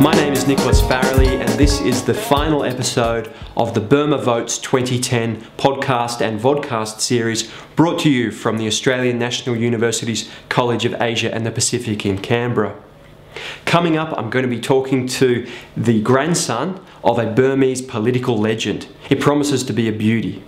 My name is Nicholas Farrelly, and this is the final episode of the Burma Votes 2010 podcast and vodcast series, brought to you from the Australian National University's College of Asia and the Pacific in Canberra. Coming up, I'm going to be talking to the grandson of a Burmese political legend. It promises to be a beauty.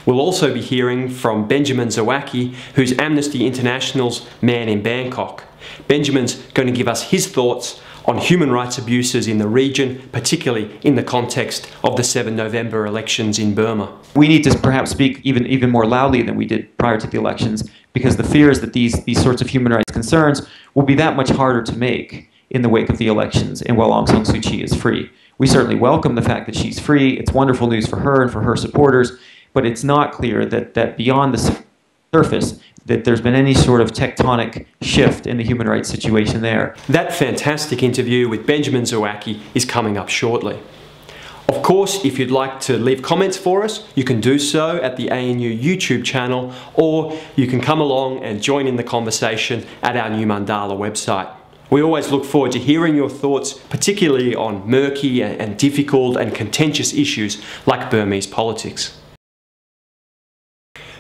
We'll also be hearing from Benjamin Zawacki, who's Amnesty International's man in Bangkok. Benjamin's going to give us his thoughts on human rights abuses in the region, particularly in the context of the 7 November elections in Burma. We need to perhaps speak even more loudly than we did prior to the elections, because the fear is that these sorts of human rights concerns will be that much harder to make in the wake of the elections and while Aung San Suu Kyi is free. We certainly welcome the fact that she's free. It's wonderful news for her and for her supporters, but it's not clear that beyond the surface that there's been any sort of tectonic shift in the human rights situation there. That fantastic interview with Benjamin Zawacki is coming up shortly. Of course, if you'd like to leave comments for us, you can do so at the ANU YouTube channel, or you can come along and join in the conversation at our Newmandala website. We always look forward to hearing your thoughts, particularly on murky and difficult and contentious issues like Burmese politics.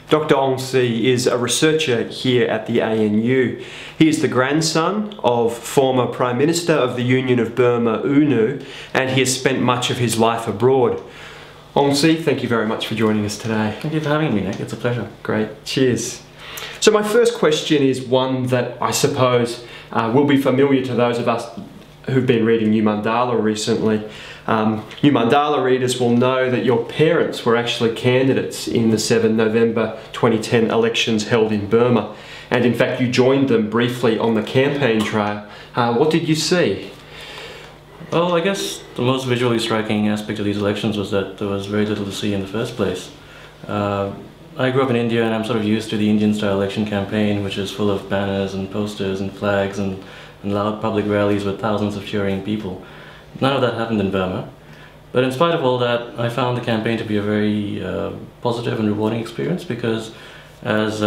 Dr. Aung Si is a researcher here at the ANU. He is the grandson of former Prime Minister of the Union of Burma, UNU, and he has spent much of his life abroad. Aung Si, thank you very much for joining us today. Thank you for having me, Nick. It's a pleasure. Great. Cheers. So my first question is one that I suppose will be familiar to those of us who've been reading Newmandala recently. Newmandala readers will know that your parents were actually candidates in the 7 November 2010 elections held in Burma, and in fact you joined them briefly on the campaign trail. What did you see? Well, I guess the most visually striking aspect of these elections was that there was very little to see in the first place. I grew up in India, and I'm sort of used to the Indian-style election campaign, which is full of banners and posters and flags and loud public rallies with thousands of cheering people. None of that happened in Burma. But in spite of all that, I found the campaign to be a very positive and rewarding experience, because as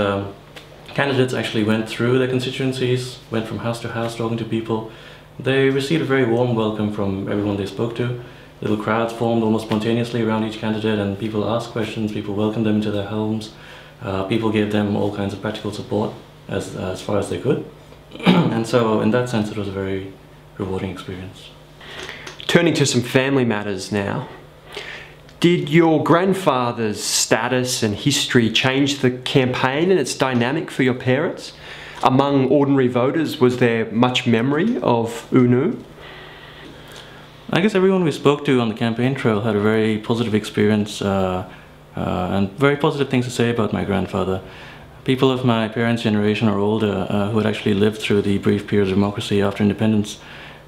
candidates actually went through their constituencies, went from house to house talking to people, they received a very warm welcome from everyone they spoke to. Little crowds formed almost spontaneously around each candidate, and people asked questions, people welcomed them into their homes, people gave them all kinds of practical support as far as they could. And so in that sense it was a very rewarding experience. Turning to some family matters now, did your grandfather's status and history change the campaign and its dynamic for your parents? Among ordinary voters, was there much memory of UNU? I guess everyone we spoke to on the campaign trail had a very positive experience and very positive things to say about my grandfather. People of my parents' generation or older who had actually lived through the brief period of democracy after independence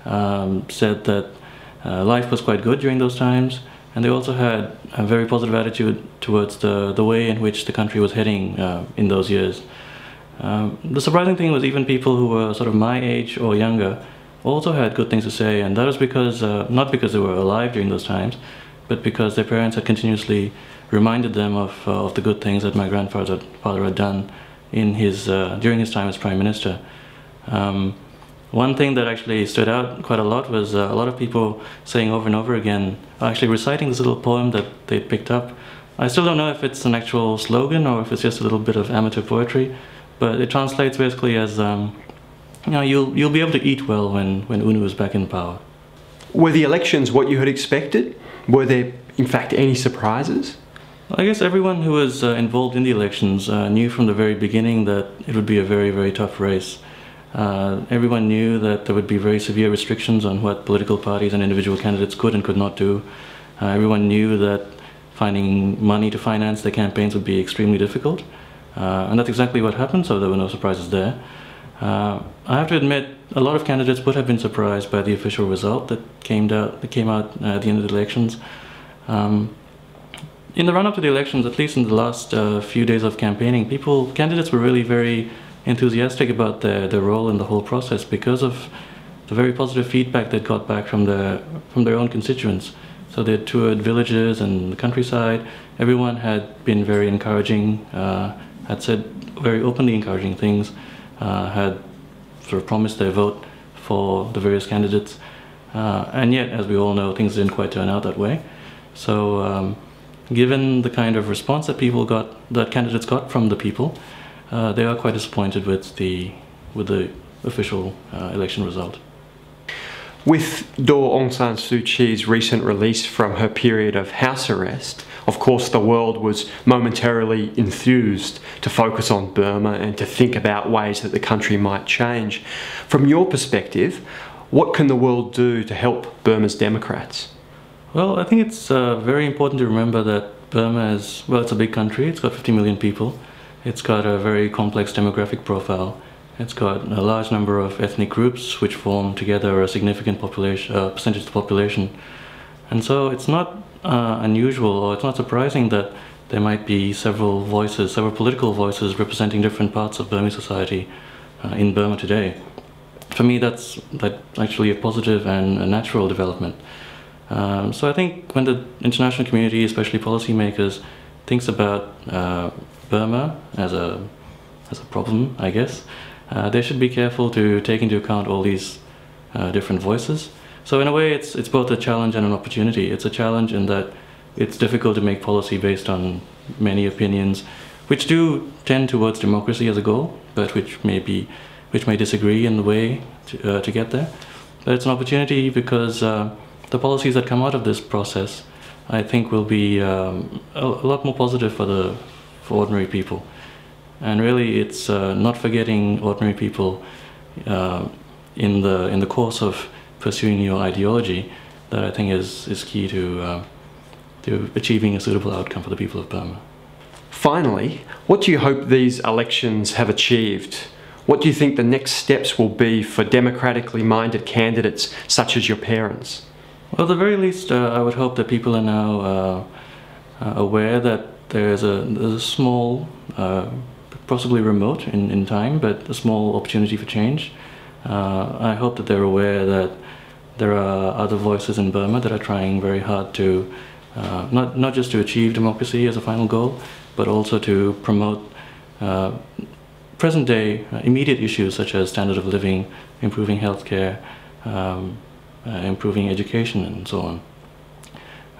said that life was quite good during those times, and they also had a very positive attitude towards the way in which the country was heading in those years. The surprising thing was even people who were sort of my age or younger also had good things to say, and that was because, not because they were alive during those times, but because their parents had continuously reminded them of the good things that my grandfather had done in during his time as Prime Minister. One thing that actually stood out quite a lot was a lot of people saying over and over again, actually reciting this little poem that they picked up. I still don't know if it's an actual slogan or if it's just a little bit of amateur poetry, but it translates basically as, you know, you'll be able to eat well when UNU is back in power. Were the elections what you had expected? Were there, in fact, any surprises? I guess everyone who was involved in the elections knew from the very beginning that it would be a very, very tough race. Everyone knew that there would be very severe restrictions on what political parties and individual candidates could and could not do. Everyone knew that finding money to finance their campaigns would be extremely difficult. And that's exactly what happened, so there were no surprises there. I have to admit, a lot of candidates would have been surprised by the official result that came out at the end of the elections. In the run-up to the elections, at least in the last few days of campaigning, candidates were really very enthusiastic about their role in the whole process because of the very positive feedback they got back from their own constituents. So they had toured villages and the countryside. Everyone had been very encouraging, had said very openly encouraging things, had sort of promised their vote for the various candidates. And yet, as we all know, things didn't quite turn out that way. So given the kind of response that that candidates got from the people, they are quite disappointed with the official election result. With Daw Aung San Suu Kyi's recent release from her period of house arrest, of course the world was momentarily enthused to focus on Burma and to think about ways that the country might change. From your perspective, what can the world do to help Burma's democrats? Well, I think it's very important to remember that Burma is, well, it's a big country. It's got 50 million people. It's got a very complex demographic profile. It's got a large number of ethnic groups which form together a significant percentage of the population. And so it's not unusual, or it's not surprising that there might be several political voices representing different parts of Burmese society in Burma today. For me, that's actually a positive and a natural development. So I think when the international community, especially policymakers, thinks about Burma as a problem, I guess, they should be careful to take into account all these different voices. So in a way, it's both a challenge and an opportunity. It's a challenge in that it's difficult to make policy based on many opinions, which do tend towards democracy as a goal, but which may disagree in the way to get there. But it's an opportunity because the policies that come out of this process, I think, will be a lot more positive for ordinary people. And really, it's not forgetting ordinary people in the course of pursuing your ideology that I think is key to achieving a suitable outcome for the people of Burma. Finally, what do you hope these elections have achieved? What do you think the next steps will be for democratically minded candidates such as your parents? Well, at the very least, I would hope that people are now aware that there's a small, possibly remote in time, but a small opportunity for change. I hope that they're aware that there are other voices in Burma that are trying very hard to, not just to achieve democracy as a final goal, but also to promote present-day immediate issues such as standard of living, improving healthcare, improving education, and so on.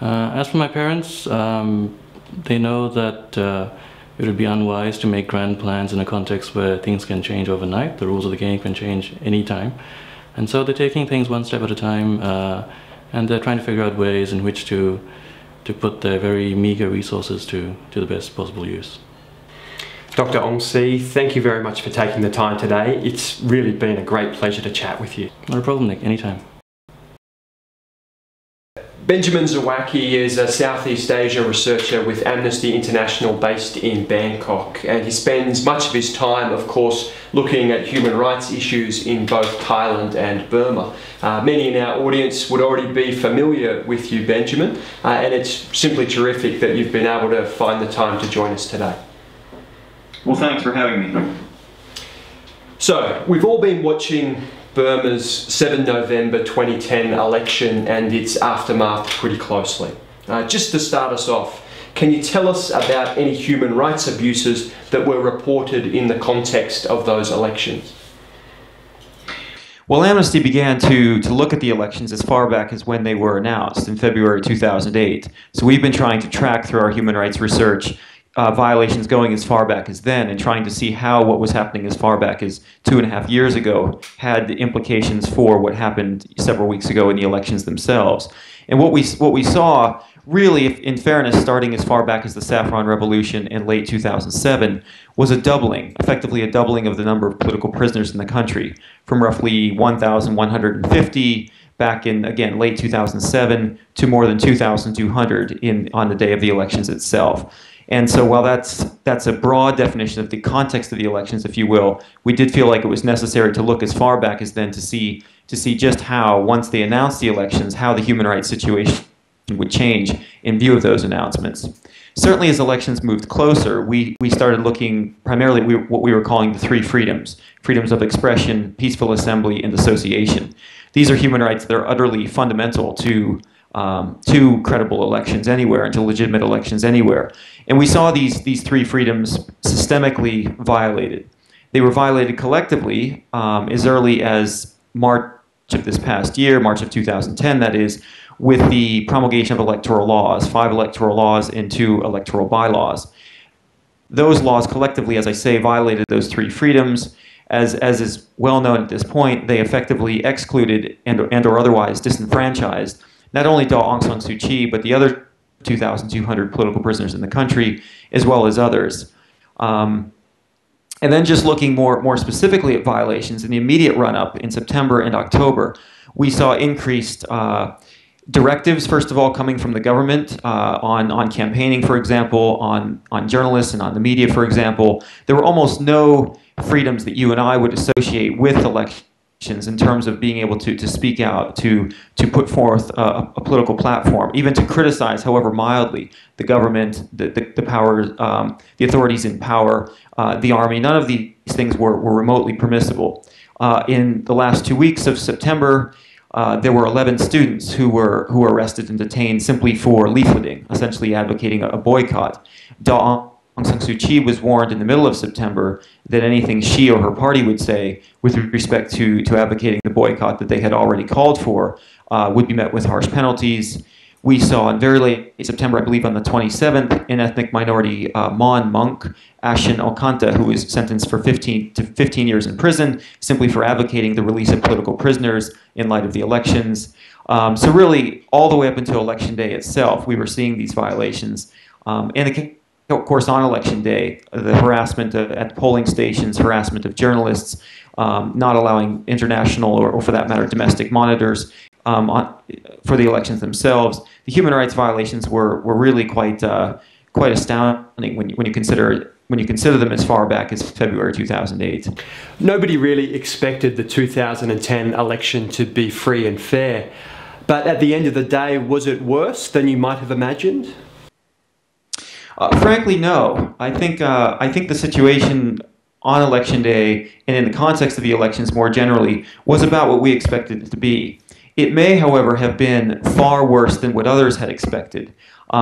As for my parents, they know that it would be unwise to make grand plans in a context where things can change overnight. The rules of the game can change anytime. And so they're taking things one step at a time, and they're trying to figure out ways in which to put their very meager resources to the best possible use. Dr. Aung Si, thank you very much for taking the time today. It's really been a great pleasure to chat with you. Not a problem, Nick. Anytime. Benjamin Zawacki is a Southeast Asia researcher with Amnesty International based in Bangkok, and he spends much of his time, of course, looking at human rights issues in both Thailand and Burma. Many in our audience would already be familiar with you, Benjamin, and it's simply terrific that you've been able to find the time to join us today. Well, thanks for having me. So, we've all been watching Burma's 7 November 2010 election and its aftermath pretty closely. Just to start us off, can you tell us about any human rights abuses that were reported in the context of those elections? Well, Amnesty began to look at the elections as far back as when they were announced in February 2008. So we've been trying to track through our human rights research violations going as far back as then, and trying to see how what was happening as far back as 2.5 years ago had implications for what happened several weeks ago in the elections themselves. And what we saw, really, in fairness, starting as far back as the Saffron Revolution in late 2007, was effectively a doubling of the number of political prisoners in the country, from roughly 1,150 back in, again, late 2007 to more than 2,200 on the day of the elections itself. And so while that's a broad definition of the context of the elections, if you will, we did feel like it was necessary to look as far back as then to see just how, once they announced the elections, how the human rights situation would change in view of those announcements. Certainly as elections moved closer, we started looking primarily at what we were calling the 3 freedoms: freedoms of expression, peaceful assembly, and association. These are human rights that are utterly fundamental to credible elections anywhere, and to legitimate elections anywhere. And we saw these 3 freedoms systemically violated. They were violated collectively as early as of this past year, March of 2010, that is, with the promulgation of electoral laws, 5 electoral laws and 2 electoral bylaws. Those laws collectively, as I say, violated those 3 freedoms. As is well known at this point, they effectively excluded and or otherwise disenfranchised not only Aung San Suu Kyi, but the other 2,200 political prisoners in the country, as well as others. And then just looking more specifically at violations, in the immediate run-up in September and October, we saw increased directives, first of all, coming from the government on campaigning, for example, on journalists and on the media, for example. There were almost no freedoms that you and I would associate with elections in terms of being able to speak out, to put forth a political platform, even to criticize, however mildly, the government, the powers, the authorities in power, the army. None of these things were remotely permissible. In the last 2 weeks of September, there were 11 students who were arrested and detained simply for leafleting, essentially advocating a boycott. Aung San Suu Kyi was warned in the middle of September that anything she or her party would say with respect to advocating the boycott that they had already called for would be met with harsh penalties. We saw in very late September, I believe on the 27th, an ethnic minority Mon monk, Ashin Okanta, who was sentenced for 15 years in prison simply for advocating the release of political prisoners in light of the elections. So really, all the way up until Election Day itself, we were seeing these violations. And of course, on Election Day, the harassment at polling stations, harassment of journalists, not allowing international or for that matter, domestic monitors for the elections themselves. The human rights violations were really quite astounding when you consider them as far back as February 2008. Nobody really expected the 2010 election to be free and fair, but at the end of the day, was it worse than you might have imagined? Frankly, no. I think the situation on Election Day and in the context of the elections more generally was about what we expected it to be. It may, however, have been far worse than what others had expected,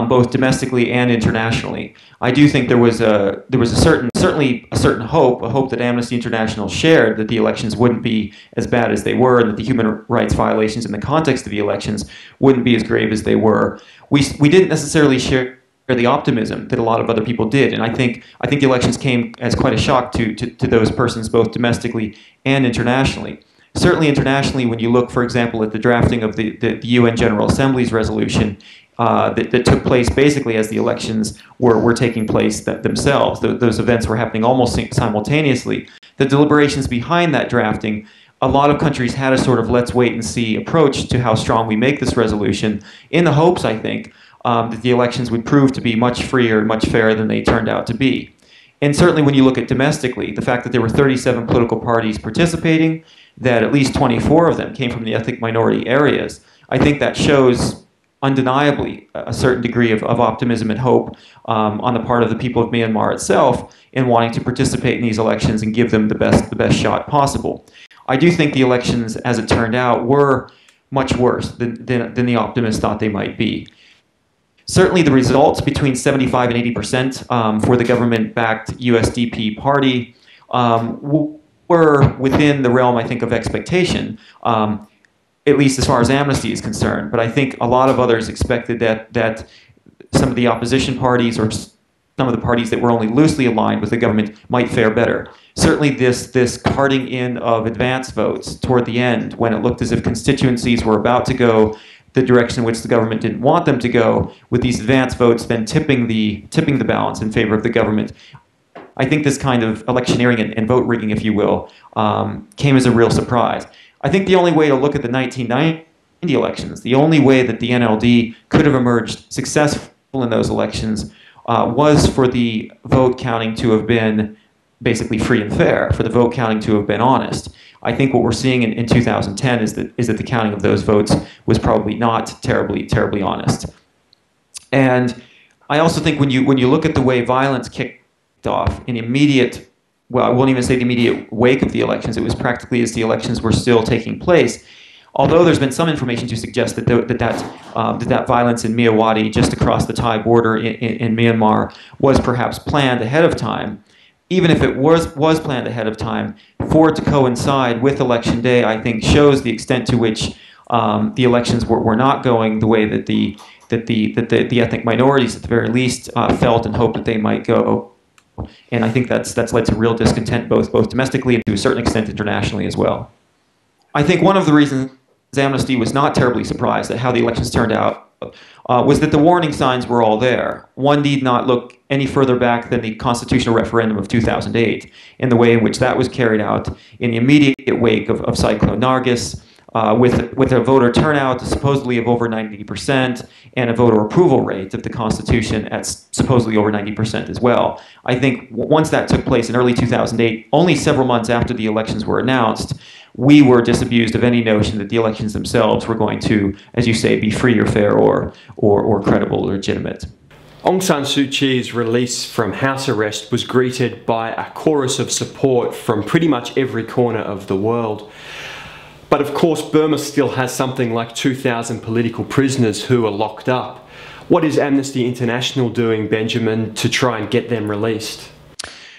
both domestically and internationally. I do think there was certainly a certain hope, a hope that Amnesty International shared, that the elections wouldn't be as bad as they were, and that the human rights violations in the context of the elections wouldn't be as grave as they were. We didn't necessarily share the optimism that a lot of other people did, and I think the elections came as quite a shock to those persons, both domestically and internationally. Certainly internationally, when you look, for example, at the drafting of the UN General Assembly's resolution that took place basically as the elections were taking place themselves. Those events were happening almost simultaneously. The deliberations behind that drafting, a lot of countries had a sort of let's wait and see approach to how strong we make this resolution, in the hopes, I think, that the elections would prove to be much freer and much fairer than they turned out to be. And certainly when you look at domestically, the fact that there were 37 political parties participating, that at least 24 of them came from the ethnic minority areas, I think that shows undeniably a certain degree of optimism and hope on the part of the people of Myanmar itself in wanting to participate in these elections and give them the best shot possible. I do think the elections, as it turned out, were much worse than the optimists thought they might be. Certainly the results, between 75 and 80% for the government-backed USDP party, were within the realm, I think, of expectation, at least as far as Amnesty is concerned. But I think a lot of others expected that some of the opposition parties or some of the parties that were only loosely aligned with the government might fare better. Certainly this carting in of advance votes toward the end, when it looked as if constituencies were about to go the direction in which the government didn't want them to go, with these advance votes then tipping the balance in favor of the government. I think this kind of electioneering and vote rigging, if you will, came as a real surprise. I think the only way to look at the 1990 elections, the only way that the NLD could have emerged successful in those elections was for the vote counting to have been basically free and fair, for the vote counting to have been honest. I think what we're seeing in 2010 is that the counting of those votes was probably not terribly honest. And I also think when you look at the way violence kicked off in immediate, well, I won't even say the immediate wake of the elections, it was practically as the elections were still taking place. Although there's been some information to suggest that that violence in Myanmar, just across the Thai border in Myanmar, was perhaps planned ahead of time, even if it was planned ahead of time, for it to coincide with Election Day, I think shows the extent to which the elections were not going the way that the ethnic minorities, at the very least, felt and hoped that they might go. And I think that's led to real discontent both domestically and to a certain extent internationally as well. I think one of the reasons Amnesty was not terribly surprised at how the elections turned out was that the warning signs were all there. One need not look any further back than the constitutional referendum of 2008 and the way in which that was carried out in the immediate wake of Cyclone Nargis, with a voter turnout supposedly of over 90% and a voter approval rate of the Constitution at supposedly over 90% as well. I think once that took place in early 2008, only several months after the elections were announced, we were disabused of any notion that the elections themselves were going to, as you say, be free or fair or credible or legitimate. Aung San Suu Kyi's release from house arrest was greeted by a chorus of support from pretty much every corner of the world. But of course, Burma still has something like 2,000 political prisoners who are locked up. What is Amnesty International doing, Benjamin, to try and get them released?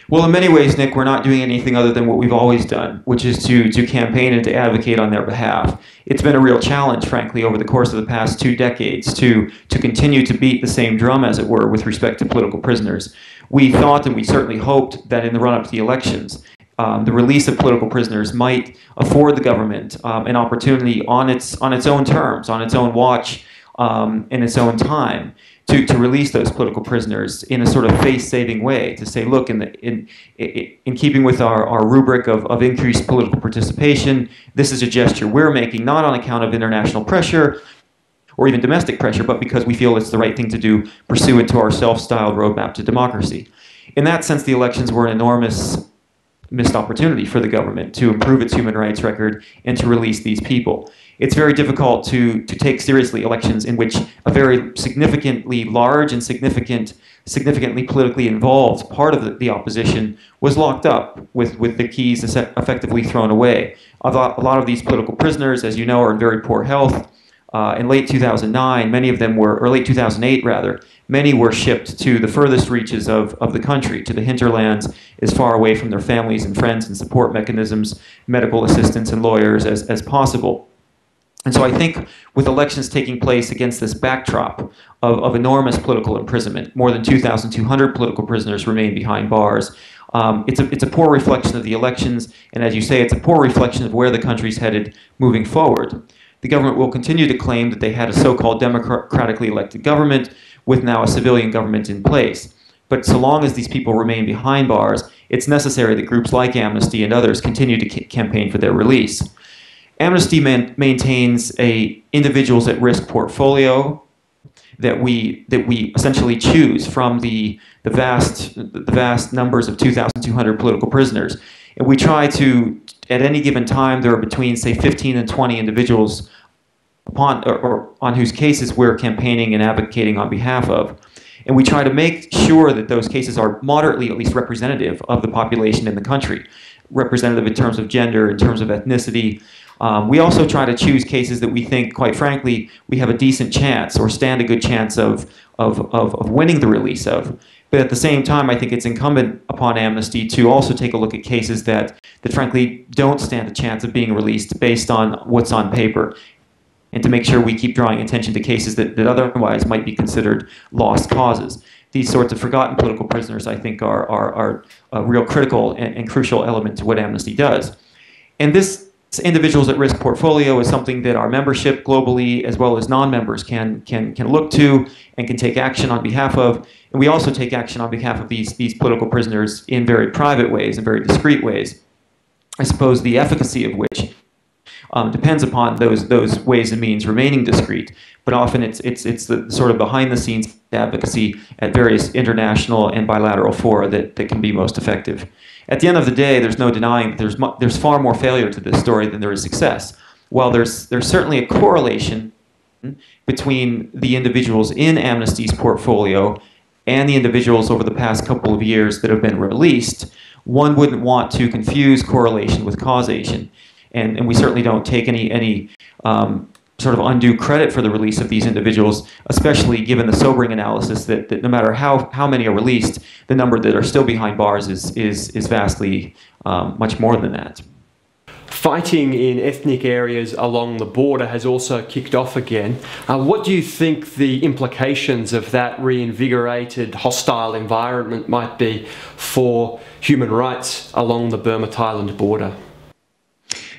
Well, in many ways, Nick, we're not doing anything other than what we've always done, which is to campaign and to advocate on their behalf. It's been a real challenge, frankly, over the course of the past 2 decades to continue to beat the same drum, as it were, with respect to political prisoners. We thought and we certainly hoped that in the run-up to the elections, the release of political prisoners might afford the government an opportunity on its own terms, on its own watch, in its own time, to release those political prisoners in a sort of face-saving way, to say, look, in keeping with our rubric of increased political participation, this is a gesture we're making, not on account of international pressure or even domestic pressure, but because we feel it's the right thing to do pursuant to our self-styled roadmap to democracy. In that sense, the elections were an enormous missed opportunity for the government to improve its human rights record and to release these people. It's very difficult to take seriously elections in which a very significantly large and significantly politically involved part of the opposition was locked up with the keys effectively thrown away. A lot of these political prisoners, as you know, are in very poor health. In late 2009, many of them were, or late 2008 rather, many were shipped to the furthest reaches of the country, to the hinterlands, as far away from their families and friends and support mechanisms, medical assistance and lawyers as possible. And so I think with elections taking place against this backdrop of enormous political imprisonment, more than 2,200 political prisoners remain behind bars, it's a poor reflection of the elections, and as you say, it's a poor reflection of where the country's headed moving forward. The government will continue to claim that they had a so-called democratically elected government with now a civilian government in place. But so long as these people remain behind bars, it's necessary that groups like Amnesty and others continue to campaign for their release. Amnesty maintains a individuals at risk portfolio that we essentially choose from the vast numbers of 2,200 political prisoners. And we try to, at any given time, there are between, say, 15 and 20 individuals on whose cases we're campaigning and advocating on behalf of. And we try to make sure that those cases are moderately, at least, representative of the population in the country, representative in terms of gender, in terms of ethnicity. We also try to choose cases that we think, quite frankly, we have a decent chance or stand a good chance of winning the release of. But at the same time, I think it's incumbent upon Amnesty to also take a look at cases that frankly don't stand a chance of being released based on what's on paper, and to make sure we keep drawing attention to cases that otherwise might be considered lost causes. These sorts of forgotten political prisoners, I think, are a real critical and crucial element to what Amnesty does. And this individuals at risk portfolio is something that our membership globally, as well as non-members, can look to and can take action on behalf of. And we also take action on behalf of these political prisoners in very private ways and very discreet ways. I suppose the efficacy of which depends upon those ways and means remaining discreet, but often it's the sort of behind-the-scenes advocacy at various international and bilateral fora that can be most effective. At the end of the day, there's no denying that there's far more failure to this story than there is success. While there's certainly a correlation between the individuals in Amnesty's portfolio and the individuals over the past couple of years that have been released, one wouldn't want to confuse correlation with causation. And we certainly don't take any sort of undue credit for the release of these individuals, especially given the sobering analysis that no matter how many are released, the number that are still behind bars is vastly much more than that. Fighting in ethnic areas along the border has also kicked off again. What do you think the implications of that reinvigorated hostile environment might be for human rights along the Burma-Thailand border?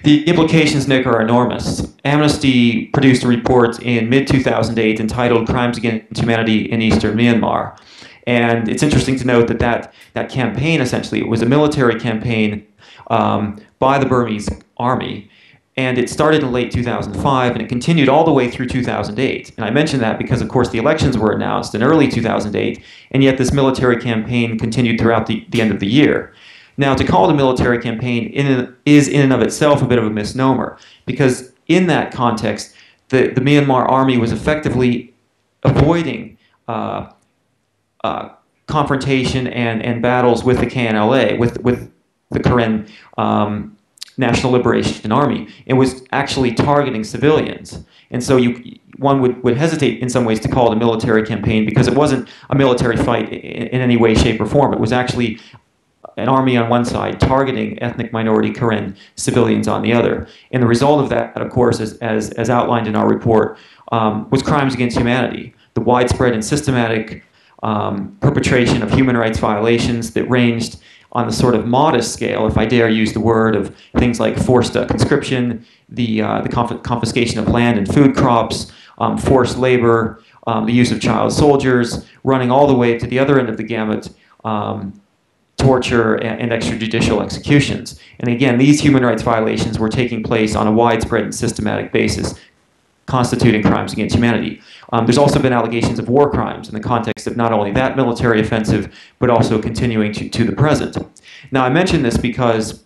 The implications, Nick, are enormous. Amnesty produced a report in mid-2008 entitled Crimes Against Humanity in Eastern Myanmar. And it's interesting to note that that campaign, essentially, it was a military campaign by the Burmese army, and it started in late 2005, and it continued all the way through 2008. And I mention that because, of course, the elections were announced in early 2008, and yet this military campaign continued throughout the end of the year. Now, to call it a military campaign is in and of itself a bit of a misnomer, because in that context, the Myanmar army was effectively avoiding confrontation and battles with the KNLA, with the Karen National Liberation Army, and was actually targeting civilians. And so one would hesitate in some ways to call it a military campaign, because it wasn't a military fight in any way, shape, or form. It was actually an army on one side targeting ethnic minority Karen civilians on the other. And the result of that, of course, as outlined in our report, was crimes against humanity. The widespread and systematic perpetration of human rights violations that ranged on the sort of modest scale, if I dare use the word, of things like forced conscription, the confiscation of land and food crops, forced labor, the use of child soldiers, running all the way to the other end of the gamut, torture and extrajudicial executions. And again, these human rights violations were taking place on a widespread and systematic basis, constituting crimes against humanity. There's also been allegations of war crimes in the context of not only that military offensive, but also continuing to the present. Now, I mention this because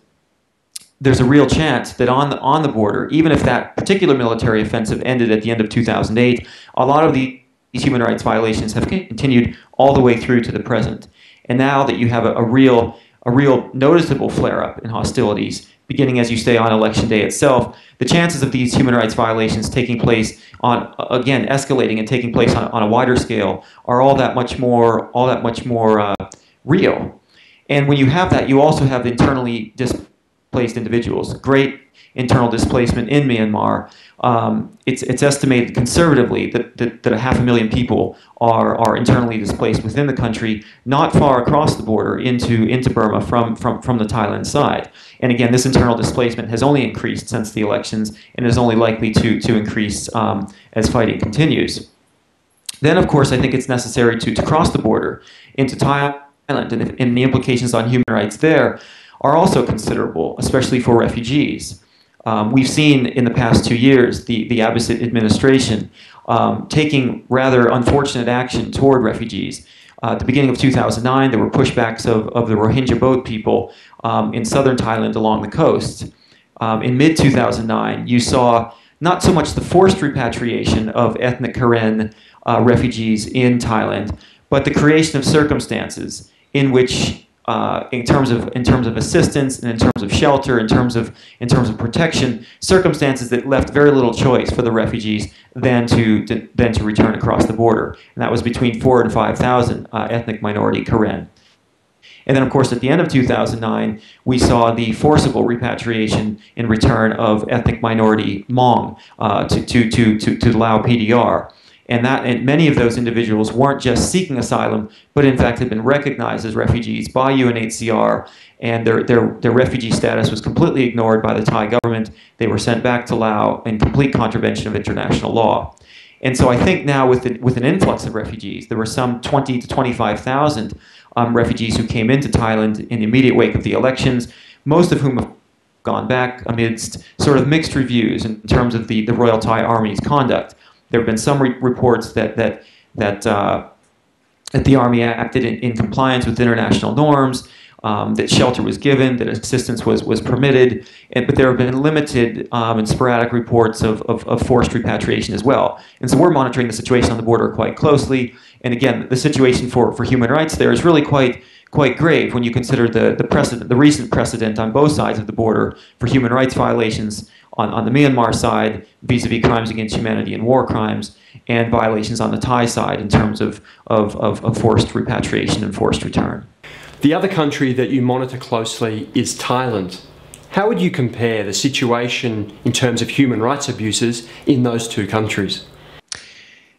there's a real chance that on the border, even if that particular military offensive ended at the end of 2008, a lot of these human rights violations have continued all the way through to the present. And now that you have a real noticeable flare-up in hostilities, beginning, as you say, on election day itself, the chances of these human rights violations taking place again, escalating and taking place on a wider scale are all that much more real. And when you have that, you also have internally displaced individuals. Great internal displacement in Myanmar. It's estimated conservatively that 500,000 people are internally displaced within the country, not far across the border into Burma from the Thailand side. And again, this internal displacement has only increased since the elections and is only likely to increase as fighting continues. Then, of course, I think it's necessary to cross the border into Thailand, and the implications on human rights there are also considerable, especially for refugees. We've seen in the past 2 years the Abhisit administration taking rather unfortunate action toward refugees. At the beginning of 2009, there were pushbacks of the Rohingya boat people in southern Thailand along the coast. In mid-2009, you saw not so much the forced repatriation of ethnic Karen refugees in Thailand, but the creation of circumstances in which in terms of assistance and in terms of shelter, in terms of protection, circumstances that left very little choice for the refugees than to return across the border. And that was between 4,000 and 5,000 ethnic minority Karen. And then, of course, at the end of 2009, we saw the forcible repatriation and return of ethnic minority Hmong to Lao PDR. And many of those individuals weren't just seeking asylum, but in fact had been recognized as refugees by UNHCR, and their refugee status was completely ignored by the Thai government. They were sent back to Laos in complete contravention of international law. And so I think now with an influx of refugees, there were some 20 to 25,000 refugees who came into Thailand in the immediate wake of the elections, most of whom have gone back amidst sort of mixed reviews in terms of the Royal Thai Army's conduct. There have been some reports that the Army acted in compliance with international norms, that shelter was given, that assistance was permitted, but there have been limited and sporadic reports of forced repatriation as well. And so we're monitoring the situation on the border quite closely. And again, the situation for human rights there is really quite grave when you consider the recent precedent on both sides of the border for human rights violations on the Myanmar side, vis-a-vis crimes against humanity and war crimes, and violations on the Thai side in terms of forced repatriation and forced return. The other country that you monitor closely is Thailand. How would you compare the situation in terms of human rights abuses in those two countries?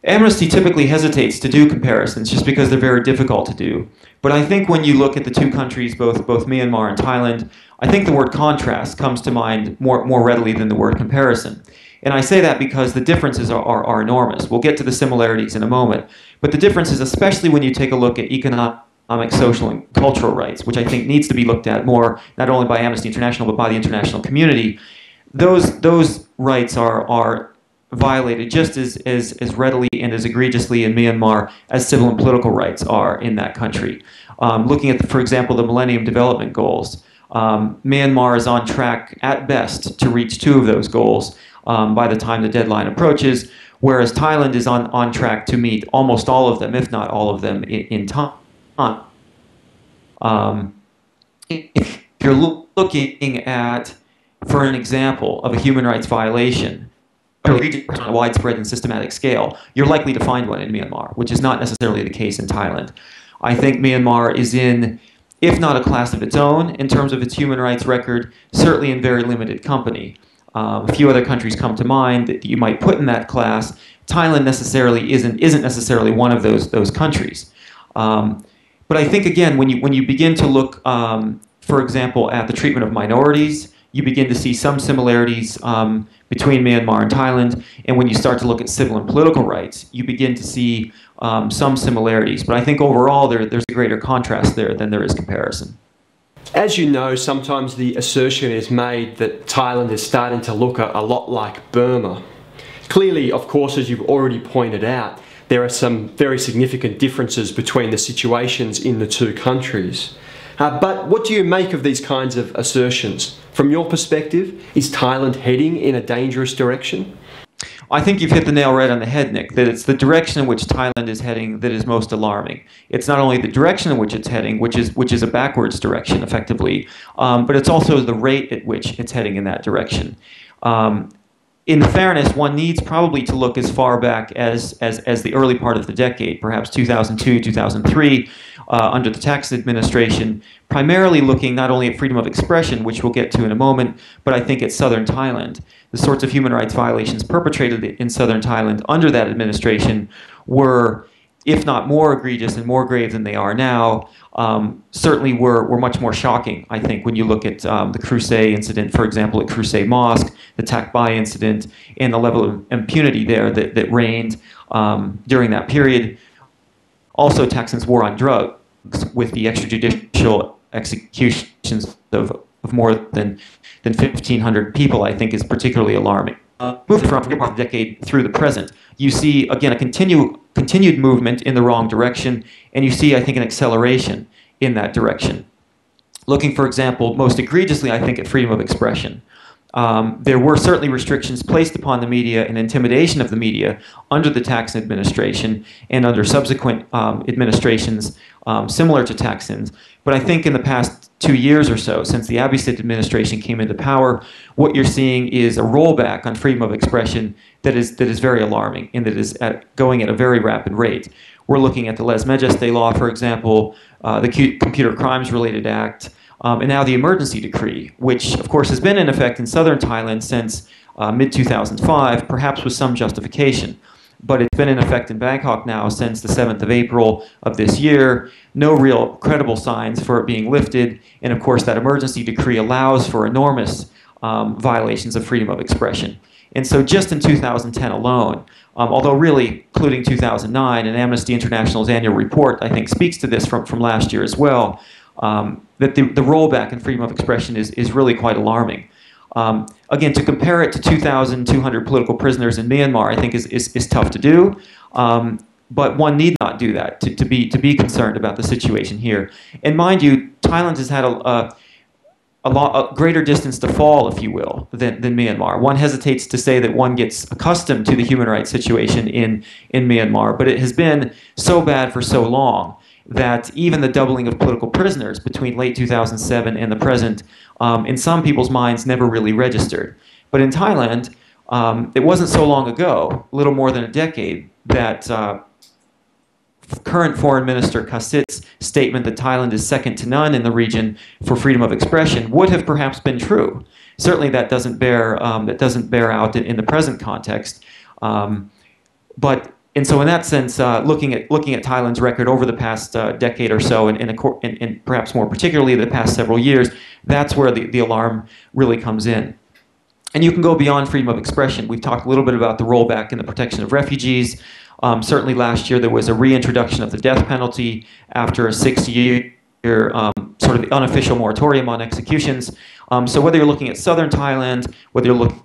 Amnesty typically hesitates to do comparisons just because they're very difficult to do. But I think when you look at the two countries, both Myanmar and Thailand, I think the word contrast comes to mind more readily than the word comparison. And I say that because the differences are enormous. We'll get to the similarities in a moment. But the differences, especially when you take a look at economic, social, and cultural rights, which I think needs to be looked at more, not only by Amnesty International, but by the international community, those rights are violated just as readily and as egregiously in Myanmar as civil and political rights are in that country. Looking at, for example, the Millennium Development Goals, Myanmar is on track at best to reach 2 of those goals by the time the deadline approaches, whereas Thailand is on track to meet almost all of them, if not all of them, in time. If you're looking at, for an example, of a human rights violation, on a widespread and systematic scale, you're likely to find one in Myanmar, which is not necessarily the case in Thailand. I think Myanmar is in, if not a class of its own in terms of its human rights record, certainly in very limited company. A few other countries come to mind that you might put in that class. Thailand necessarily isn't necessarily one of those countries. But I think, again, when you begin to look, for example, at the treatment of minorities, you begin to see some similarities between Myanmar and Thailand. And when you start to look at civil and political rights, you begin to see some similarities. But I think overall there's a greater contrast there than there is comparison. As you know, sometimes the assertion is made that Thailand is starting to look a lot like Burma. Clearly, of course, as you've already pointed out, there are some very significant differences between the situations in the two countries. But what do you make of these kinds of assertions? From your perspective, is Thailand heading in a dangerous direction? I think you've hit the nail right on the head, Nick, that it's the direction in which Thailand is heading that is most alarming. It's not only the direction in which it's heading, which is a backwards direction, effectively, but it's also the rate at which it's heading in that direction. In fairness, one needs probably to look as far back as the early part of the decade, perhaps 2002, 2003, under the Thaksin administration, primarily looking not only at freedom of expression, which we'll get to in a moment, but I think at southern Thailand. The sorts of human rights violations perpetrated in southern Thailand under that administration were, if not more egregious and more grave than they are now, certainly were much more shocking, I think, when you look at the Crusade incident, for example, at Crusade Mosque, the Takbai incident, and the level of impunity there that reigned during that period. Also, Thaksin's war on drugs, with the extrajudicial executions of more than 1,500 people, I think is particularly alarming. Moving from the decade through the present, you see, again, a continued movement in the wrong direction, and you see, I think, an acceleration in that direction. Looking, for example, most egregiously, I think, at freedom of expression. There were certainly restrictions placed upon the media and intimidation of the media under the Thaksin administration and under subsequent administrations similar to Thaksin's. But I think in the past 2 years or so, since the Abhisit administration came into power, what you're seeing is a rollback on freedom of expression that is very alarming and that is going at a very rapid rate. We're looking at the Les Majestés law, for example, the Computer Crimes Related Act, and now the emergency decree, which of course has been in effect in southern Thailand since mid-2005, perhaps with some justification. But it's been in effect in Bangkok now since the 7th of April of this year. No real credible signs for it being lifted. And of course that emergency decree allows for enormous violations of freedom of expression. And so just in 2010 alone, although really including 2009, and Amnesty International's annual report I think speaks to this from last year as well, that the rollback in freedom of expression is really quite alarming. Again, to compare it to 2,200 political prisoners in Myanmar, I think is tough to do, but one need not do that to be concerned about the situation here. And mind you, Thailand has had a greater distance to fall, if you will, than Myanmar. One hesitates to say that one gets accustomed to the human rights situation in Myanmar, but it has been so bad for so long that even the doubling of political prisoners between late 2007 and the present, in some people's minds, never really registered. But in Thailand, it wasn't so long ago, a little more than a decade, that current Foreign Minister Kasit's statement that Thailand is second to none in the region for freedom of expression would have perhaps been true. Certainly that doesn't bear out in the present context. And so in that sense, looking at Thailand's record over the past decade or so, and perhaps more particularly the past several years, that's where the alarm really comes in. And you can go beyond freedom of expression. We've talked a little bit about the rollback in the protection of refugees. Certainly last year there was a reintroduction of the death penalty after a 6-year sort of unofficial moratorium on executions. So whether you're looking at southern Thailand, whether you're looking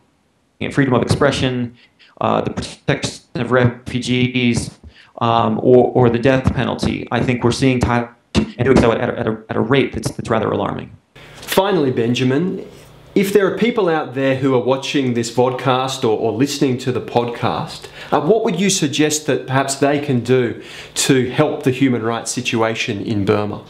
at freedom of expression, the protection of refugees, or the death penalty, I think we're seeing Thailand and doing so at a rate that's rather alarming. Finally, Benjamin, if there are people out there who are watching this vodcast or listening to the podcast, what would you suggest that perhaps they can do to help the human rights situation in Burma?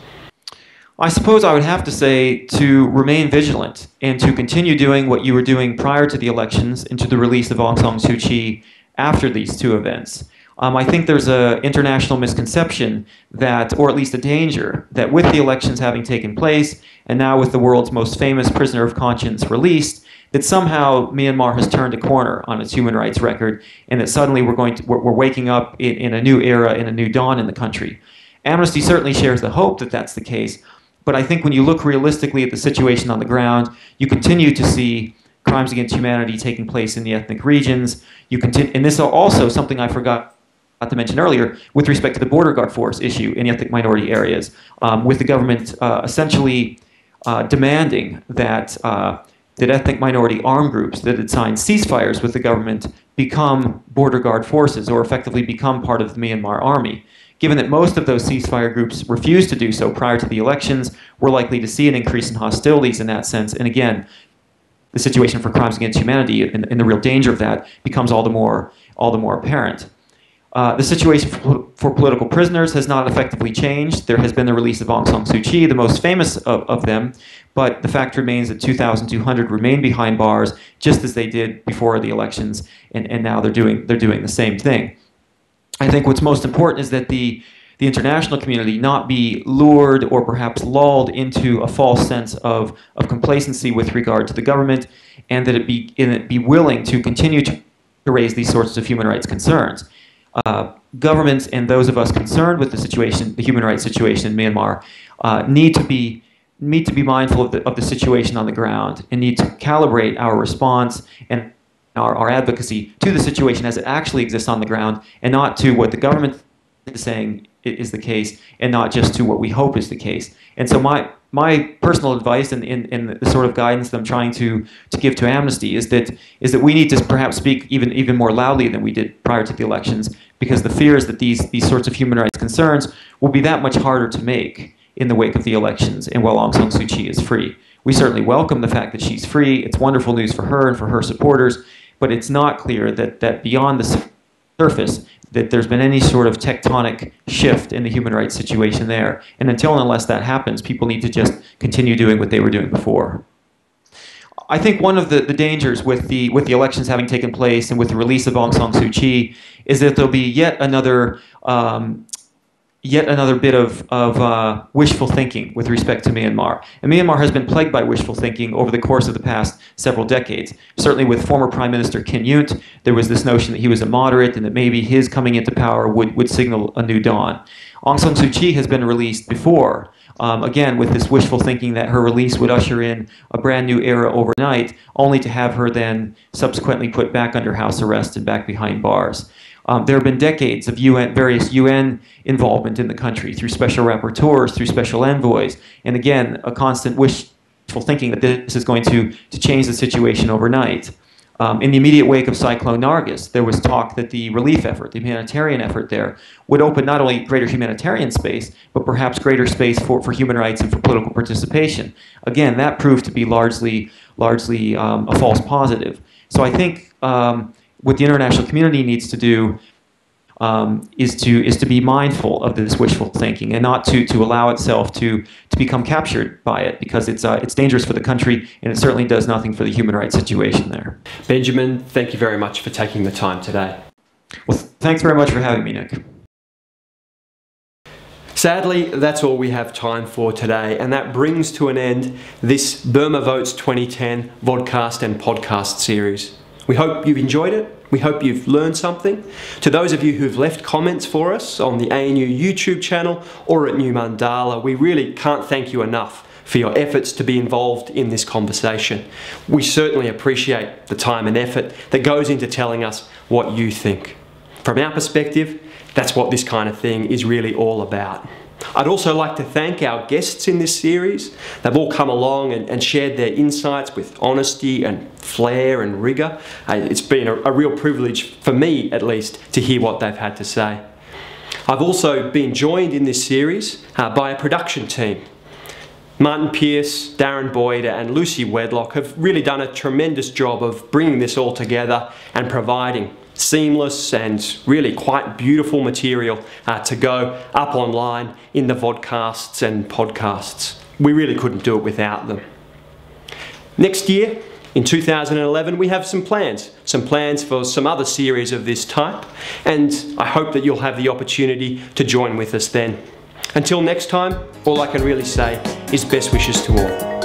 I suppose I would have to say to remain vigilant and to continue doing what you were doing prior to the elections and to the release of Aung San Suu Kyi after these two events. I think there's an international misconception that, or at least a danger, that with the elections having taken place, and now with the world's most famous prisoner of conscience released, that somehow Myanmar has turned a corner on its human rights record, and that suddenly we're waking up in a new era, in a new dawn in the country. Amnesty certainly shares the hope that that's the case, but I think when you look realistically at the situation on the ground, you continue to see crimes against humanity taking place in the ethnic regions. And this is also something I forgot to mention earlier with respect to the border guard force issue in ethnic minority areas, with the government essentially demanding that ethnic minority armed groups that had signed ceasefires with the government become border guard forces or effectively become part of the Myanmar army. Given that most of those ceasefire groups refused to do so prior to the elections, we're likely to see an increase in hostilities in that sense. And again, the situation for crimes against humanity and the real danger of that becomes all the more apparent. The situation for political prisoners has not effectively changed. There has been the release of Aung San Suu Kyi, the most famous of them, but the fact remains that 2,200 remain behind bars, just as they did before the elections, and now they're doing the same thing. I think what's most important is that the international community not be lured or perhaps lulled into a false sense of complacency with regard to the government, and that it be willing to continue to raise these sorts of human rights concerns. Governments and those of us concerned with the human rights situation in Myanmar, need to be mindful of the situation on the ground and need to calibrate our response and our advocacy to the situation as it actually exists on the ground, and not to what the government is saying is the case, and not just to what we hope is the case. And so my personal advice and the sort of guidance that I'm trying to give to Amnesty is that we need to perhaps speak even more loudly than we did prior to the elections, because the fear is that these sorts of human rights concerns will be that much harder to make in the wake of the elections and while Aung San Suu Kyi is free. We certainly welcome the fact that she's free. It's wonderful news for her and for her supporters, but it's not clear that beyond the surface that there's been any sort of tectonic shift in the human rights situation there. And until and unless that happens, people need to just continue doing what they were doing before. I think one of the dangers with the elections having taken place and with the release of Aung San Suu Kyi is that there'll be yet another bit of wishful thinking with respect to Myanmar. And Myanmar has been plagued by wishful thinking over the course of the past several decades. Certainly with former Prime Minister Kin Yunt, there was this notion that he was a moderate and that maybe his coming into power would signal a new dawn. Aung San Suu Kyi has been released before, again with this wishful thinking that her release would usher in a brand new era overnight, only to have her then subsequently put back under house arrest and back behind bars. There have been decades of various UN involvement in the country through special rapporteurs, through special envoys, and again, a constant wishful thinking that this is going to change the situation overnight. In the immediate wake of Cyclone Nargis, there was talk that the relief effort, the humanitarian effort there, would open not only greater humanitarian space, but perhaps greater space for human rights and for political participation. Again, that proved to be largely a false positive. So I think what the international community needs to do is to be mindful of this wishful thinking and not to allow itself to become captured by it, because it's dangerous for the country, and it certainly does nothing for the human rights situation there. Benjamin, thank you very much for taking the time today. Well, thanks very much for having me, Nick. Sadly, that's all we have time for today, and that brings to an end this Burma Votes 2010 vodcast and podcast series. We hope you've enjoyed it. We hope you've learned something. To those of you who've left comments for us on the ANU YouTube channel or at New Mandala, we really can't thank you enough for your efforts to be involved in this conversation. We certainly appreciate the time and effort that goes into telling us what you think. From our perspective, that's what this kind of thing is really all about. I'd also like to thank our guests in this series. They've all come along and shared their insights with honesty and flair and rigour. It's been a real privilege, for me at least, to hear what they've had to say. I've also been joined in this series by a production team. Martin Pearce, Darren Boyd and Lucy Wedlock have really done a tremendous job of bringing this all together and providing seamless and really quite beautiful material to go up online in the vodcasts and podcasts. We really couldn't do it without them. Next year, in 2011, we have some plans for some other series of this type, and I hope that you'll have the opportunity to join with us then. Until next time, all I can really say is best wishes to all.